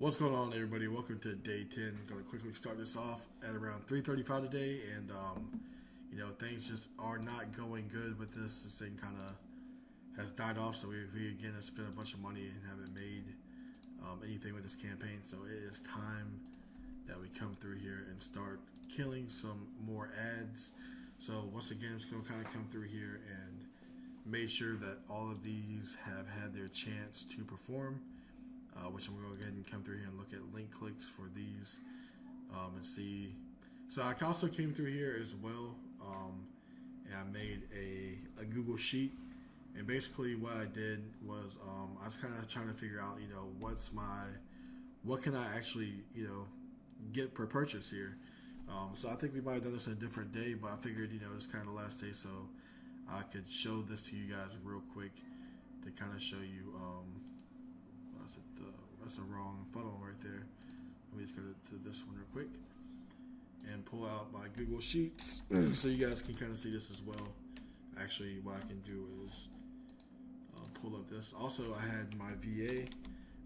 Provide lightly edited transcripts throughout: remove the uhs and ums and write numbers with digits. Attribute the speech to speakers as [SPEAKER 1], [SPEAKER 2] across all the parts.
[SPEAKER 1] What's going on, everybody? Welcome to day 10. Going to quickly start this off at around 3:35 today, and things just are not going good with this. This thing kind of has died off, so we again have spent a bunch of money and haven't made anything with this campaign. So it is time that we come through here and start killing some more ads. So once again, I'm just going to kind of come through here and make sure that all of these have had their chance to perform. Which I'm going to go ahead and come through here and look at link clicks for these and see. So I also came through here as well, and I made a Google sheet. And basically what I did was I was kind of trying to figure out, what can I actually, get per purchase here. So I think we might have done this in a different day, but I figured, it's kind of the last day, so I could show this to you guys real quick to kind of show you. That's the wrong funnel right there. Let me just go to this one real quick and pull out my Google Sheets so you guys can kind of see this as well. Actually, what I can do is pull up this. Also, I had my VA.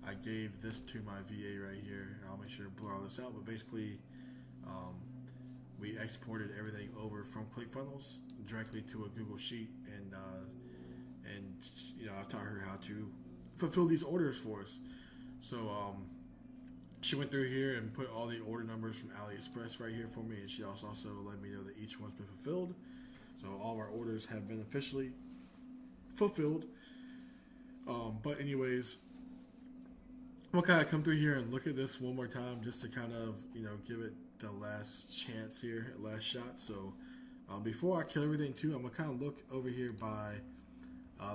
[SPEAKER 1] I gave this to my VA right here. I'll make sure to blur all this out. But basically, we exported everything over from ClickFunnels directly to a Google Sheet, and I taught her how to fulfill these orders for us. So she went through here and put all the order numbers from AliExpress right here for me, and she also let me know that each one's been fulfilled. So all of our orders have been officially fulfilled. But anyways, we'll kind of come through here and look at this one more time just to kind of give it the last chance here, last shot. So before I kill everything too, I'm gonna kind of look over here by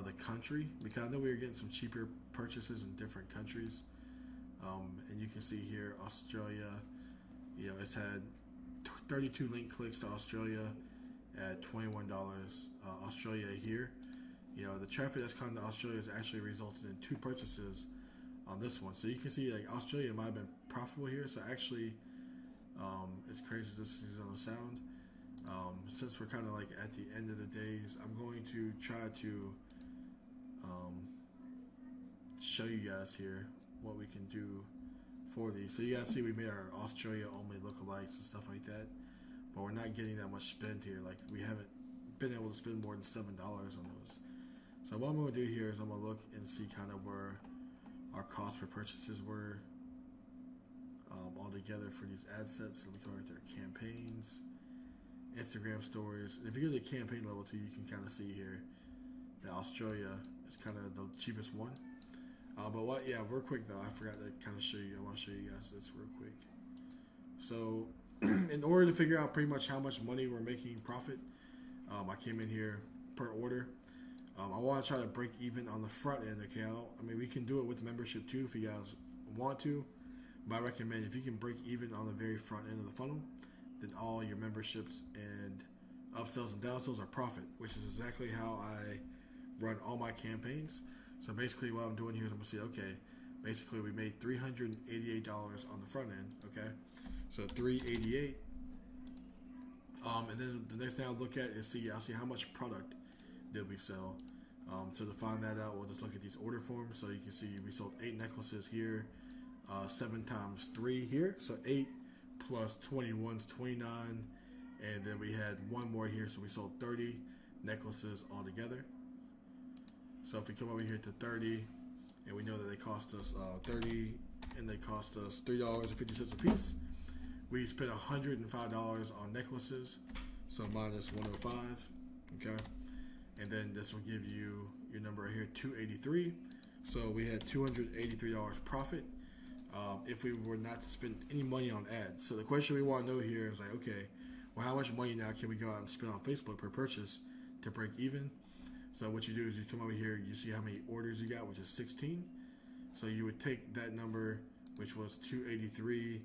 [SPEAKER 1] the country, because I know we were getting some cheaper purchases in different countries. And you can see here Australia, it's had 32 link clicks to Australia at $21. Australia here, the traffic that's coming to Australia has actually resulted in 2 purchases on this one. So you can see like Australia might have been profitable here. So actually, it's crazy this is on the sound. Since we're kind of like at the end of the days, I'm going to try to show you guys here what we can do for these. So you guys see we made our Australia only lookalikes and stuff like that, but we're not getting that much spend here. Like we haven't been able to spend more than $7 on those. So what I'm going to do here is I'm going to look and see kind of where our cost for purchases were all together for these ad sets. So we go right there, campaigns, Instagram stories. And if you go to the campaign level too, you can kind of see here that Australia is kind of the cheapest one. Real quick though, I forgot to kind of show you. I want to show you guys this real quick. So, in order to figure out pretty much how much money we're making profit, I came in here per order. I want to try to break even on the front end. Okay, I mean we can do it with membership too if you guys want to, but I recommend if you can break even on the very front end of the funnel, then all your memberships and upsells and downsells are profit, which is exactly how I run all my campaigns. So basically what I'm doing here is I'm going to say, okay, basically we made $388 on the front end, okay? So $388. And then the next thing I'll look at is I'll see how much product did we sell. So to find that out, we'll just look at these order forms. So you can see we sold 8 necklaces here, 7 times 3 here. So 8 plus 21 is 29. And then we had one more here, so we sold 30 necklaces altogether. So if we come over here to 30, and we know that they cost us 30, and they cost us $3.50 a piece, we spent $105 on necklaces, so minus 105, okay? And then this will give you your number right here, 283. So we had $283 profit if we were not to spend any money on ads. So the question we want to know here is like, okay, well, how much money now can we go out and spend on Facebook per purchase to break even? So what you do is you come over here, you see how many orders you got, which is 16. So you would take that number, which was 283,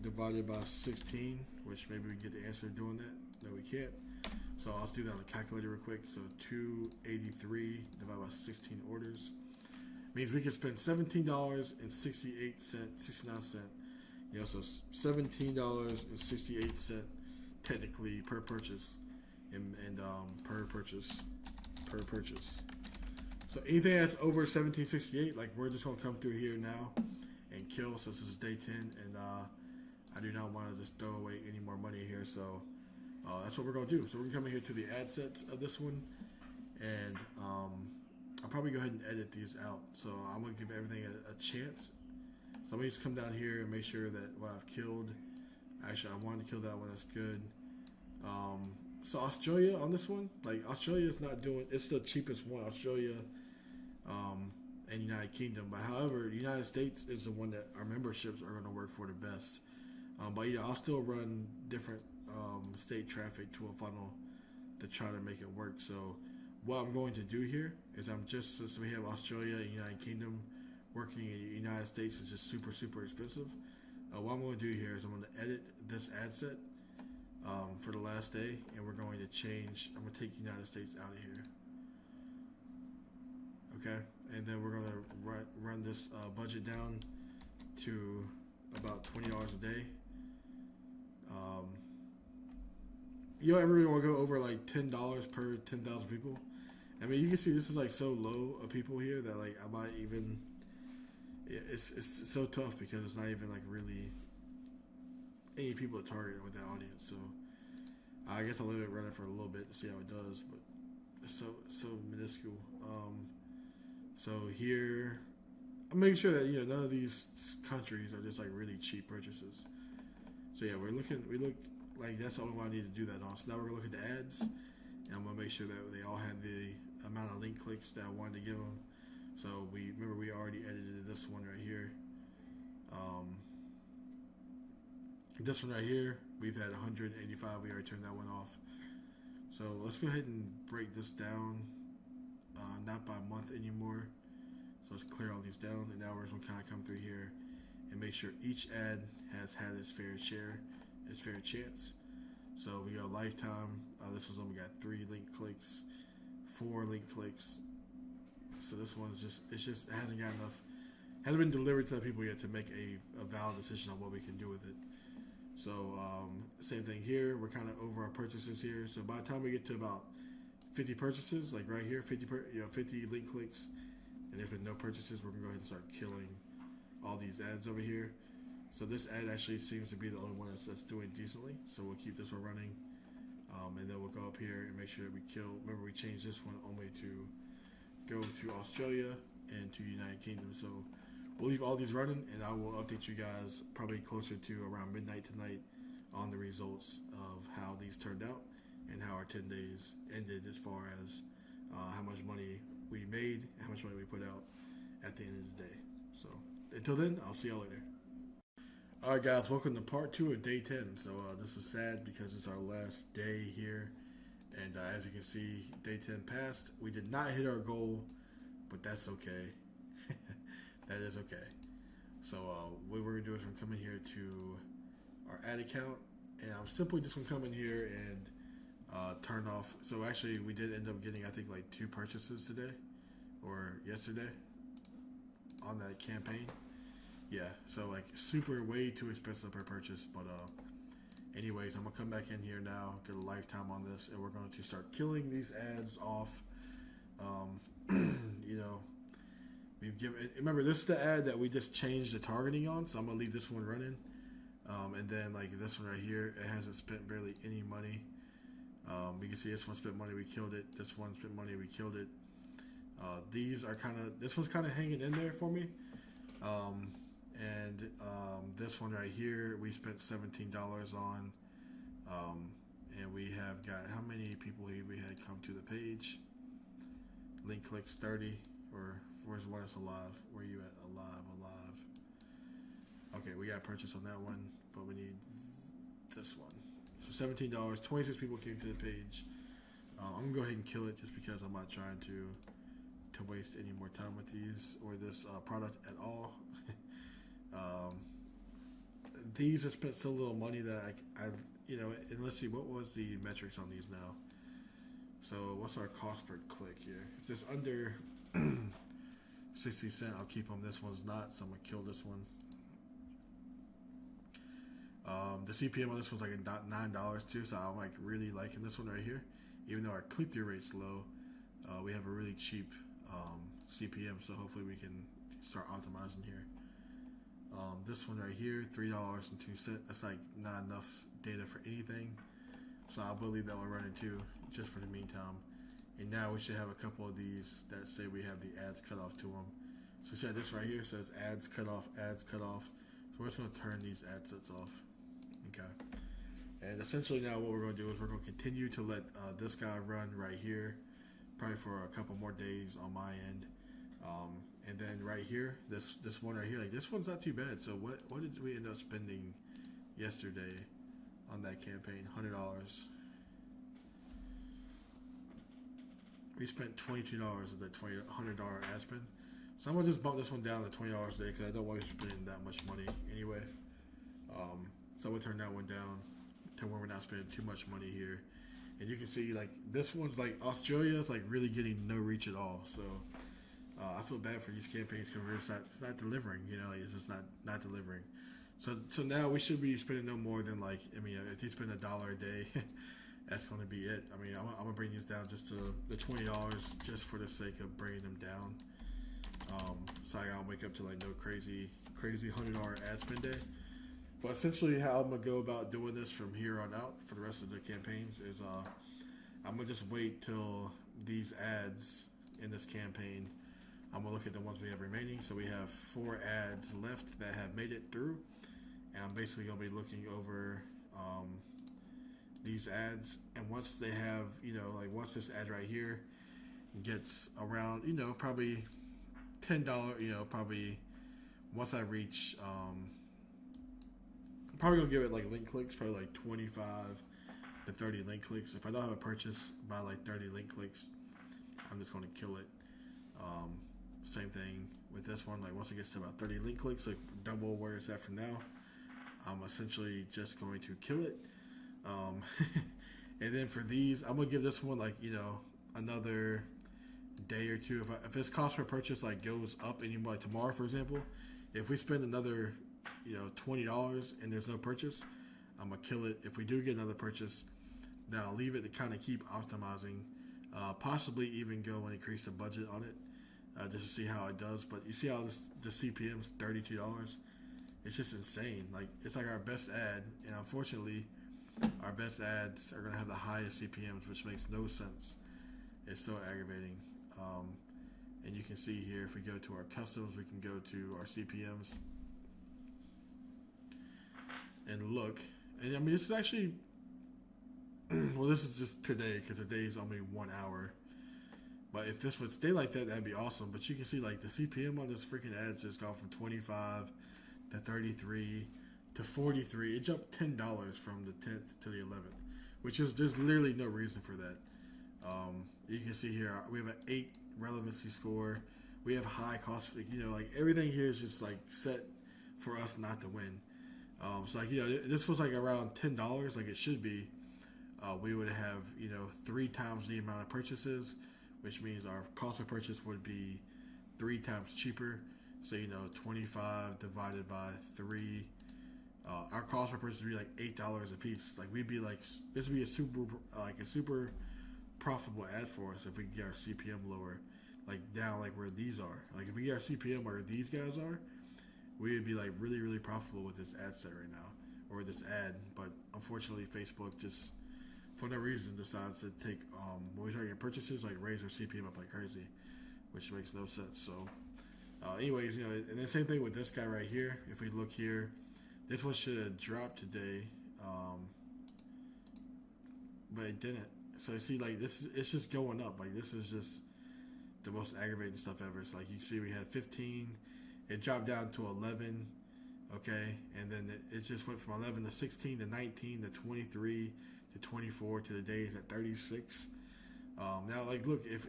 [SPEAKER 1] divided by 16, which maybe we can get the answer doing that. No, we can't. So I'll do that on a calculator real quick. So 283 divided by 16 orders means we can spend $17.68, 69 cents. So $17.68 technically per purchase. And per purchase. So anything that's over 1768, like we're just gonna come through here now and kill since this is day 10, and I do not want to just throw away any more money here. So that's what we're going to do. So we're going to come in here to the ad sets of this one, and I'll probably go ahead and edit these out. So I'm going to give everything a chance. So I'm going to just come down here and make sure that what I've killed, actually I wanted to kill that one, that's good. So Australia on this one, like Australia is not doing, it's the cheapest one, Australia and United Kingdom. But however, the United States is the one that our memberships are going to work for the best. But yeah, I'll still run different state traffic to a funnel to try to make it work. So what I'm going to do here is since we have Australia and United Kingdom working in the United States is just super, super expensive. What I'm going to do here is I'm going to edit this ad set for the last day, and we're going to change, I'm going to take United States out of here. Okay, and then we're going to run this budget down to about $20 a day. You don't ever really want to go over like $10 per 10,000 people. I mean, you can see this is like so low of people here that like I might even, it's so tough because it's not even like really any people to target with that audience. So I guess I'll let it run it for a little bit to see how it does, but it's so minuscule. So here I'm making sure that none of these countries are just like really cheap purchases. So yeah, we look like that's the only one I need to do that on. So now we're gonna look at the ads, and I'm gonna make sure that they all have the amount of link clicks that I wanted to give them. So we already edited this one right here. This one right here, we've had 185. We already turned that one off. So let's go ahead and break this down, not by month anymore. So let's clear all these down, and now we're just gonna kind of come through here and make sure each ad has had its fair share, its fair chance. So we go lifetime. This was when we got 3 link clicks, 4 link clicks. So this one is it hasn't got enough, hasn't been delivered to the people yet to make a valid decision on what we can do with it. So same thing here. We're kind of over our purchases here. So by the time we get to about 50 purchases, like right here, 50 link clicks, and there's been no purchases, we're gonna go ahead and start killing all these ads over here. So this ad actually seems to be the only one that's doing decently. So we'll keep this one running, and then we'll go up here and make sure that we kill. Remember, we changed this one only to go to Australia and to United Kingdom. So we'll leave all these running, and I will update you guys probably closer to around midnight tonight on the results of how these turned out and how our 10 days ended as far as how much money we made, how much money we put out at the end of the day. So until then, I'll see y'all later. Alright guys, welcome to part 2 of day 10. So this is sad because it's our last day here, and as you can see, day 10 passed. We did not hit our goal, but that's okay. That is okay. So what we're going to do is we're going to come in here to our ad account, and I'm simply just going to come in here and turn off. So actually we did end up getting, I think, like 2 purchases today or yesterday on that campaign. Yeah, so like super way too expensive per purchase, but anyways, I'm gonna come back in here now, get a lifetime on this, and we're going to start killing these ads off. We've given, remember, this is the ad that we just changed the targeting on, so I'm gonna leave this one running, and then like this one right here, it hasn't spent barely any money. You can see this one spent money, we killed it. This one spent money, we killed it. These are this one's kind of hanging in there for me. And this one right here, we spent $17 on, and we have got, how many people we had come to the page? Link clicks 30, or where's one that's alive? Where are you at? Alive. Okay, we got purchase on that one, but we need this one. So $17, 26 people came to the page. I'm gonna go ahead and kill it just because I'm not trying to waste any more time with these or this product at all. These have spent so little money that and let's see, what was the metrics on these now? So what's our cost per click here? If it's under 60 cents, I'll keep them. This one's not, so I'm gonna kill this one. The CPM on this one's like $9 too, so I'm like really liking this one right here. Even though our click-through rate's low, we have a really cheap CPM, so hopefully we can start optimizing here. This one right here, $3.02. That's like not enough data for anything. So I will leave that one running too, just for the meantime. And now we should have a couple of these that say we have the ads cut off to them. So see this right here says ads cut off, ads cut off. So we're just going to turn these ad sets off. Okay. And essentially now what we're going to do is we're going to continue to let this guy run right here, probably for a couple more days on my end. And then right here, this one right here, like this one's not too bad. So what did we end up spending yesterday on that campaign? $100. We spent $22 of that $100 ad spend. So I'm gonna just bump this one down to $20 a day because I don't want to spend that much money anyway. So we'll turn that one down to where we're not spending too much money here. And you can see like this one's like Australia is like really getting no reach at all. So I feel bad for these campaigns because it's not delivering. You know, like it's just not delivering. So now we should be spending no more than like, I mean, if you spend $1 a day, that's going to be it. I mean, I'm going to bring these down just to the $20 just for the sake of bringing them down. So I got to wake up to like no crazy $100 ad spend day. But essentially how I'm going to go about doing this from here on out for the rest of the campaigns is I'm going to just wait till these ads in this campaign. I'm going to look at the ones we have remaining. So we have 4 ads left that have made it through. And I'm basically going to be looking over these ads. And once they have, you know, like once this ad right here gets around, you know, probably $10, you know, probably once I reach, I'm probably going to give it like link clicks, probably like 25 to 30 link clicks. If I don't have a purchase by like 30 link clicks, I'm just going to kill it. Same thing with this one. Like once it gets to about 30 link clicks, like double where it's at from now, I'm essentially just going to kill it. And then for these, I'm gonna give this one like, you know, another day or two. If this cost per purchase like goes up anymore, like tomorrow for example, if we spend another, you know, $20 and there's no purchase, I'm gonna kill it. If we do get another purchase, then I'll leave it to kind of keep optimizing, possibly even go and increase the budget on it. Just to see how it does. But you see how the CPM's $32. It's just insane. Like it's like our best ad, and unfortunately, our best ads are gonna have the highest CPMs, which makes no sense. It's so aggravating. And you can see here, if we go to our customs, we can go to our CPMs and look. And I mean, this is actually well, this is just today because today is only 1 hour. But if this would stay like that, that'd be awesome. But you can see like the CPM on this freaking ads just gone from 25 to 33 to 43. It jumped $10 from the 10th to the 11th, which is there's literally no reason for that. You can see here we have an 8 relevancy score. We have high cost. You know, like everything here is just like set for us not to win. So like, you know, this was like around $10 like it should be. We would have, you know, 3 times the amount of purchases, which means our cost of purchase would be 3 times cheaper. So, you know, 25 divided by 3. Our cost per purchase would be like $8 a piece. Like we'd be like, this would be a super profitable ad for us if we can get our CPM lower, like down like where these are. Like if we get our CPM where these guys are, we would be like really, really profitable with this ad set right now, or this ad. But unfortunately, Facebook just, for no reason, decides to take, when we start getting purchases, like raise our CPM up like crazy, which makes no sense. So anyways, you know, and the same thing with this guy right here. If we look here, this one should have dropped today, but it didn't. So you see, like it's just going up. Like this is just the most aggravating stuff ever. It's like you see we had 15, it dropped down to 11, okay, and then it just went from 11 to 16 to 19 to 23 to 24 to the days at 36. Now, like, look, if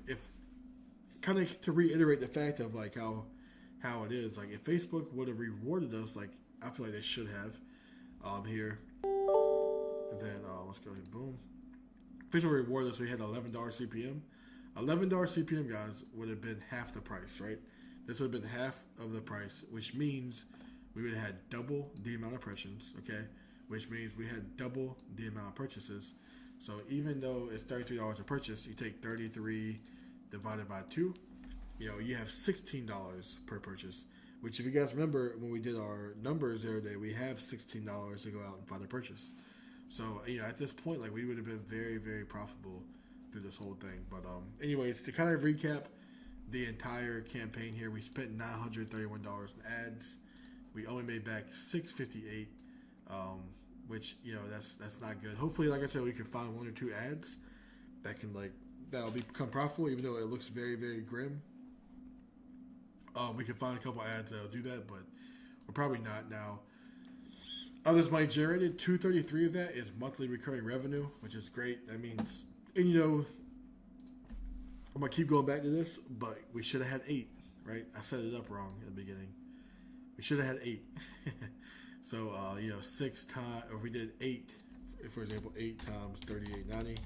[SPEAKER 1] kind of to reiterate the fact of like how it is, like if Facebook would have rewarded us, like I feel like they should have here, and then let's go ahead, boom. Facebook rewarded us. We had $11 CPM. $11 CPM, guys, would have been half the price, right? This would have been half of the price, which means we would have had double the amount of impressions, okay? Which means we had double the amount of purchases. So even though it's $33 a purchase, you take 33 divided by 2, you know, you have $16 per purchase, Which, if you guys remember, when we did our numbers the other day, we have $16 to go out and find a purchase. So, at this point, like, we would have been very, very profitable through this whole thing. But, anyways, to kind of recap the entire campaign here, we spent $931 in ads. We only made back $658, which, that's not good. Hopefully, like I said, we can find 1 or 2 ads that'll become profitable, even though it looks very, very grim. We can find a couple ads that'll do that, but we're probably not now. Others might generated 233 of that is monthly recurring revenue, which is great. That means, and I'm gonna keep going back to this, but we should have had 8, right? I set it up wrong at the beginning. We should have had 8. So 6 times, or if we did 8, for example, 8 times 38.90,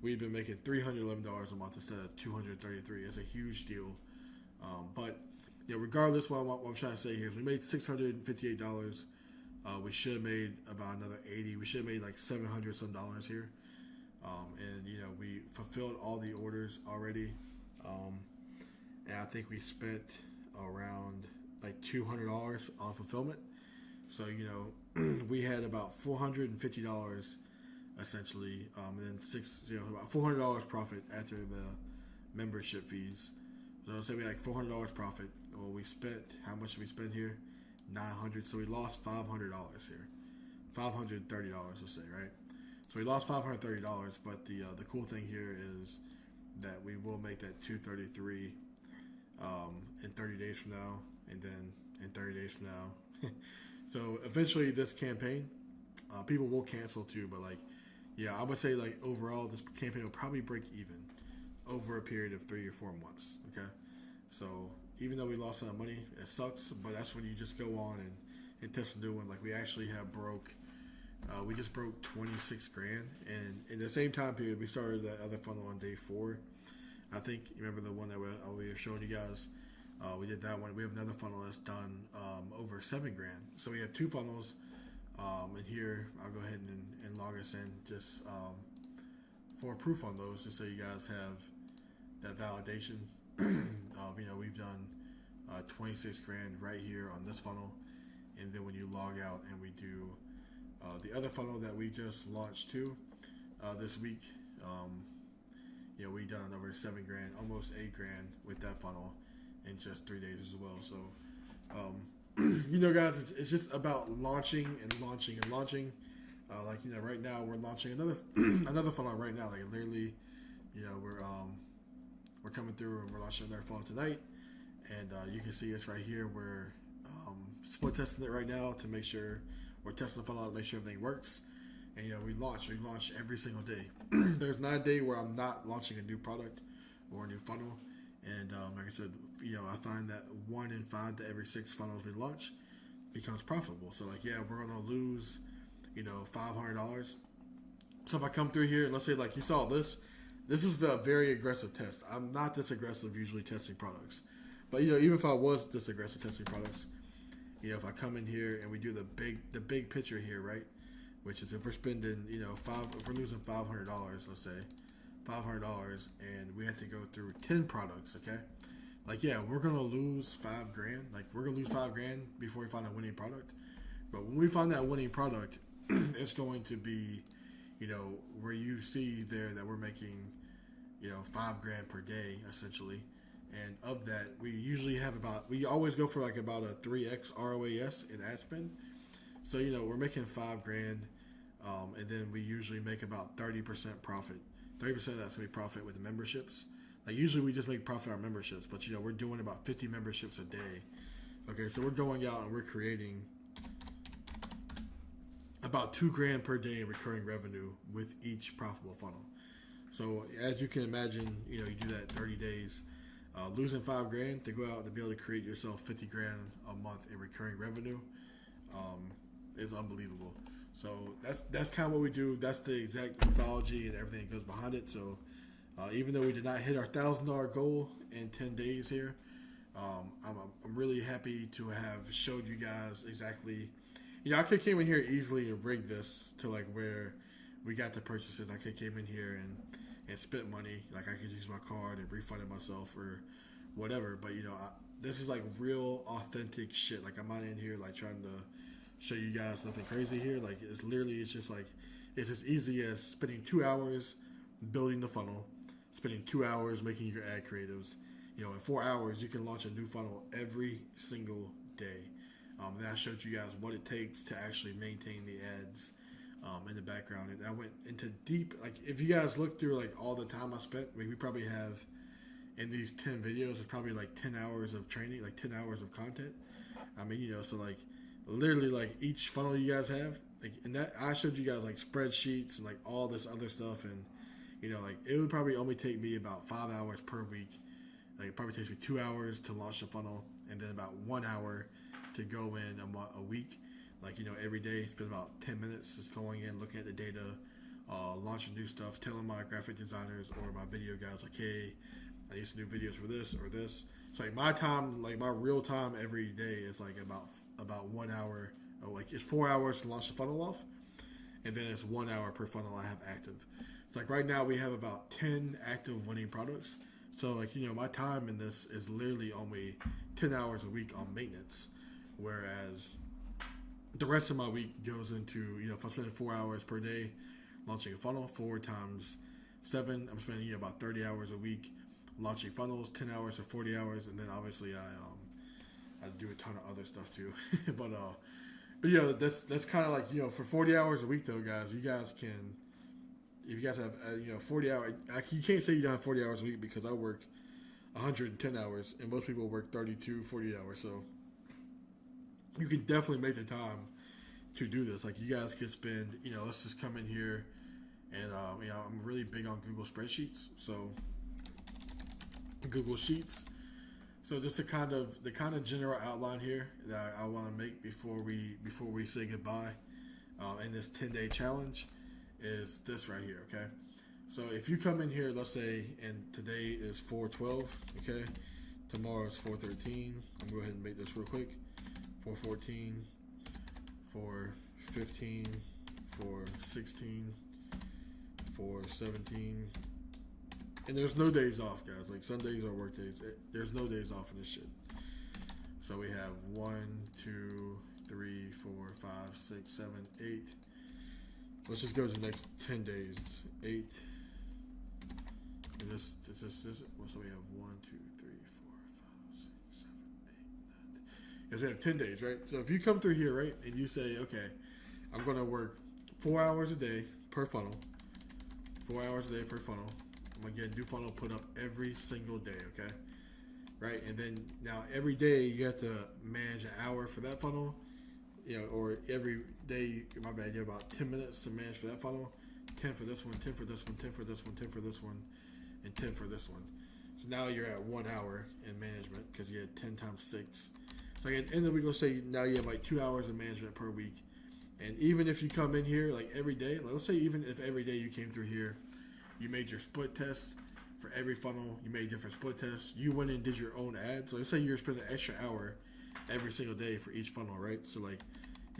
[SPEAKER 1] we've been making $311 a month instead of 233. It's a huge deal. But regardless, what I'm trying to say here is we made $658. We should have made about another 80. We should have made like $700 some here. And we fulfilled all the orders already. And I think we spent around like $200 on fulfillment. So we had about $450 essentially, and then about $400 profit after the membership fees. So let's say we had like $400 profit. Well, we spent, how much did we spend here? $900. So we lost $500 here. $530, let's say, right? So we lost $530. But the cool thing here is that we will make that $233 in 30 days from now, and then in 30 days from now. So eventually, this campaign, people will cancel too. But I would say overall, this campaign will probably break even over a period of 3 or 4 months. Okay, so even though we lost a lot of money, it sucks, but that's when you just go on and test a new one. Like, we actually have we just broke 26 grand, and in the same time period, we started that other funnel on day 4. I think you remember the one that we were showing you guys. We did that one. We have another funnel that's done over 7 grand. So we have 2 funnels, and here I'll go ahead and log us in just for proof on those, just so you guys have that validation. We've done 26 grand right here on this funnel, and then when you log out and we do the other funnel that we just launched too this week, we done over 7 grand, almost 8 grand with that funnel in just 3 days as well. So guys, it's just about launching and launching and launching. Right now we're launching another funnel right now. Like, literally, we're coming through and we're launching another funnel tonight, and you can see us right here. We're split testing it right now to make sure we're testing the funnel to make sure everything works. And we launch every single day. There's not a day where I'm not launching a new product or a new funnel. And like I said, I find that 1 in 5 to every 6 funnels we launch becomes profitable. So we're gonna lose $500. So if I come through here and let's say you saw this is a very aggressive test. I'm not this aggressive usually testing products, but even if I was this aggressive testing products, if I come in here and we do the big picture here, right, which is if we're spending if we're losing $500, let's say $500, and we have to go through 10 products, okay? We're gonna lose 5 grand. We're gonna lose 5 grand before we find a winning product. But when we find that winning product, it's going to be, where you see there that we're making, 5 grand per day essentially. And of that, we always go for about a 3x ROAS in ad spend. So, we're making 5 grand, and then we usually make about 30% profit. 30% of that's going to be profit with the memberships. Usually we just make profit on memberships, but we're doing about 50 memberships a day. Okay, so we're going out and we're creating about 2 grand per day in recurring revenue with each profitable funnel. So as you can imagine, you do that 30 days, losing 5 grand to go out and be able to create yourself 50 grand a month in recurring revenue is unbelievable. So that's kind of what we do. That's the exact methodology and everything that goes behind it. So even though we did not hit our $1,000 goal in 10 days here, I'm really happy to have showed you guys exactly. I could came in here easily and rigged this to where we got the purchases. I could came in here and spent money. I could use my card and refund it myself or whatever. But this is like real authentic shit. Like I'm not in here like trying to show you guys nothing crazy here. Like it's literally, it's just like, it's as easy as spending 2 hours building the funnel, spending 2 hours making your ad creatives. You know, in 4 hours, you can launch a new funnel every single day. And I showed you guys what it takes to actually maintain the ads in the background. And I went into deep, like if you guys look through like all the time I spent, I mean, we probably have in these 10 videos, there's probably like 10 hours of training, like 10 hours of content. I mean, you know, so like literally like each funnel you guys have, like, and that I showed you guys like spreadsheets and like all this other stuff. And, you know, like it would probably only take me about 5 hours per week. Like it probably takes me 2 hours to launch the funnel, and then about 1 hour to go in a week. Like, you know, every day spend about 10 minutes just going in, looking at the data, launching new stuff, telling my graphic designers or my video guys like, hey, I need to do videos for this or this. So like my time, like my real time every day is like about 1 hour. Like it's 4 hours to launch the funnel off, and then it's 1 hour per funnel I have active. It's like right now we have about 10 active winning products. So like, you know, my time in this is literally only 10 hours a week on maintenance, whereas the rest of my week goes into, you know, if I'm spending 4 hours per day launching a funnel, 4 times 7, I'm spending, you know, about 30 hours a week launching funnels, 10 hours to 40 hours, and then obviously I do a ton of other stuff too. but you know, that's kind of like, you know, for 40 hours a week though, guys, you guys can, if you guys have, you know, 40 hours, you can't say you don't have 40 hours a week because I work 110 hours and most people work 32, 40 hours. So you can definitely make the time to do this. Like you guys can spend, you know, let's just come in here and, you know, I'm really big on Google spreadsheets. So Google Sheets. So just the kind of general outline here that I want to make before we say goodbye in this 10-day challenge is this right here, okay? So if you come in here, let's say, and today is 4/12, okay? Tomorrow is 4/13. I'm going to go ahead and make this real quick. 4/14, 4/15, 4/16, 4/17. And there's no days off, guys. Like Sundays are work days. There's no days off in this shit. So we have 1, 2, 3, 4, 5, 6, 7, 8. Let's just go to the next 10 days. 8. And this. So we have 1, 2, 3, 4, 5, 6, 7, 8, 9, 10. Yes, we have 10 days, right? So if you come through here, right, and you say, okay, I'm going to work 4 hours a day per funnel. 4 hours a day per funnel. I'm going to get a new funnel put up every single day, okay? Right? And then now every day you have to manage an hour for that funnel, you know, or every day, my bad, you have about 10 minutes to manage for that funnel, 10 for this one, 10 for this one, 10 for this one, 10 for this one, and 10 for this one. So now you're at 1 hour in management because you had 10 times 6. So like at the end of the week, let's say now you have like 2 hours of management per week. And even if you come in here like every day, like let's say even if every day you came through here, you made your split test for every funnel, you made different split tests, you went and did your own ads. So let's say you're spending an extra hour every single day for each funnel, right? So like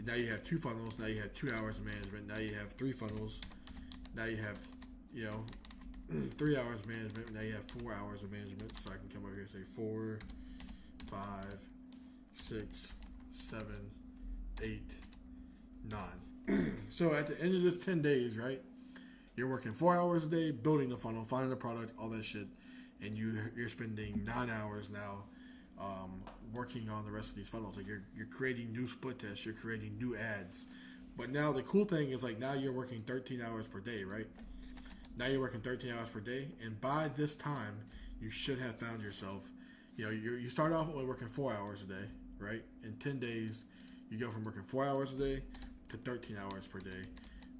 [SPEAKER 1] now you have 2 funnels, now you have 2 hours of management, now you have 3 funnels, now you have, you know, 3 hours of management, now you have 4 hours of management. So I can come over here and say 4, 5, 6, 7, 8, 9. So at the end of this 10 days, right, you're working 4 hours a day building the funnel, finding the product, all that shit, and you're spending 9 hours now working on the rest of these funnels. Like you're creating new split tests, you're creating new ads. But now the cool thing is like now you're working 13 hours per day, right? Now you're working 13 hours per day, and by this time you should have found yourself. You know, you start off only working 4 hours a day, right? In 10 days, you go from working 4 hours a day to 13 hours per day.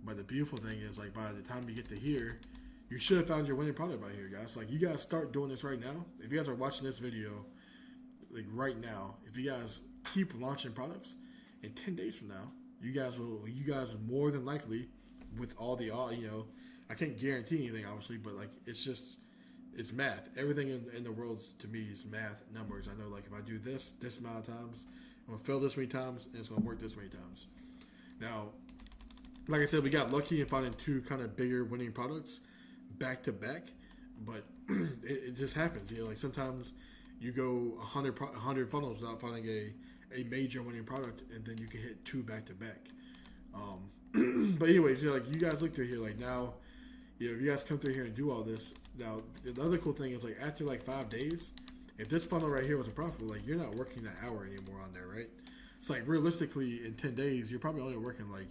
[SPEAKER 1] But the beautiful thing is, like, by the time you get to here, you should have found your winning product by here, guys. Like, you guys start doing this right now. If you guys are watching this video, like, right now, if you guys keep launching products, in 10 days from now, you guys will more than likely, with all the, you know, I can't guarantee anything, obviously, but, like, it's just, it's math. Everything in the world, to me, is math, numbers. I know, like, if I do this amount of times, I'm going to fail this many times, and it's going to work this many times. Now, like I said, we got lucky in finding 2 kind of bigger winning products back to back, but it just happens. You know, like sometimes you go 100 funnels without finding a major winning product, and then you can hit 2 back to back. But anyways, you know, like you guys look through here, like now, you know, if you guys come through here and do all this, now the other cool thing is like after like 5 days, if this funnel right here was a profitable, like you're not working that hour anymore on there, right? It's like realistically in 10 days, you're probably only working like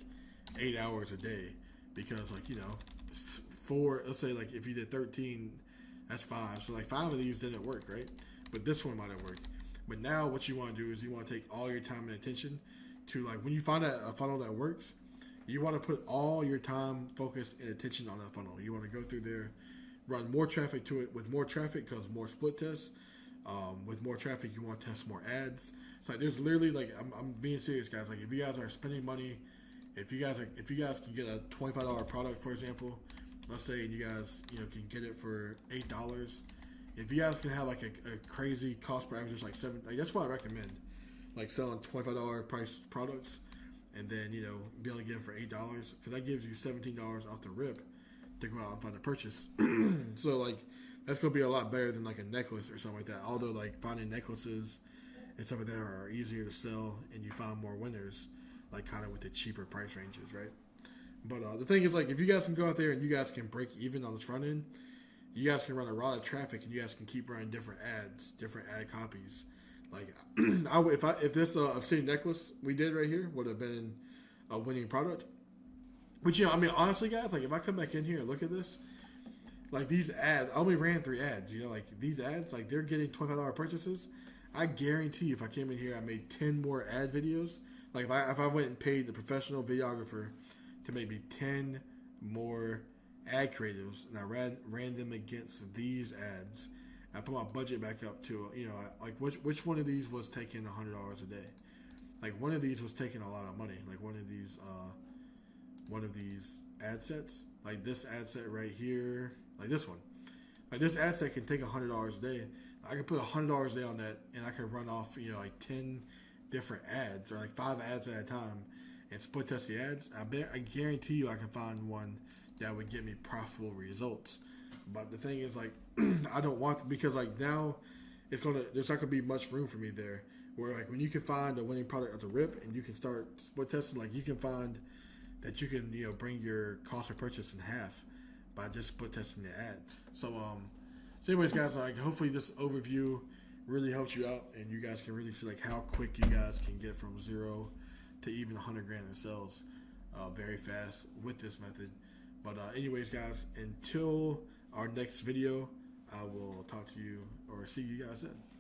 [SPEAKER 1] 8 hours a day, because like, you know, 4, let's say like if you did 13, that's 5. So like 5 of these didn't work, right? But this one might have worked. But now what you want to do is you want to take all your time and attention to, like, when you find a funnel that works, you want to put all your time, focus, and attention on that funnel. You want to go through there, run more traffic to it. With more traffic comes more split tests. With more traffic, you want to test more ads. So like, there's literally, like, I'm being serious, guys. Like, if you guys are spending money, if you guys can get a $25 product, for example, let's say you guys, you know, can get it for $8. If you guys can have like a crazy cost per average, like $7, like that's what I recommend. Like selling $25 price products, and then, you know, be able to get it for $8, because that gives you $17 off the rip to go out and find a purchase. So like that's gonna be a lot better than like a necklace or something like that. Although like finding necklaces and stuff like that are easier to sell, and you find more winners, like kind of with the cheaper price ranges, right? But the thing is, like, if you guys can go out there and you guys can break even on this front end, you guys can run a lot of traffic, and you guys can keep running different ads, different ad copies. Like, if this obsidian necklace we did right here would have been a winning product, which, you know, I mean, honestly, guys, like if I come back in here and look at this, like these ads, I only ran 3 ads. You know, like these ads, like they're getting $25 purchases. I guarantee you, if I came in here, I made 10 more ad videos. Like if I went and paid the professional videographer to maybe 10 more ad creatives, and I ran them against these ads, I put my budget back up to, you know, like which one of these was taking $100 a day? Like one of these was taking a lot of money. Like one of these ad sets, like this ad set right here, like this one, like this ad set can take $100 a day. I can put $100 a day on that, and I can run off, you know, like 10 different ads, or like 5 ads at a time, and split test the ads. I guarantee you I can find one that would get me profitable results. But the thing is, like, I don't want to, because like now there's not gonna be much room for me there. Where like when you can find a winning product at the rip and you can start split testing, like you can find that you can, you know, bring your cost per purchase in half by just split testing the ad. So anyways, guys, like hopefully this overview really helps you out, and you guys can really see like how quick you guys can get from 0 to even 100 grand in sales very fast with this method. But anyways, guys, until our next video, I will talk to you or see you guys then.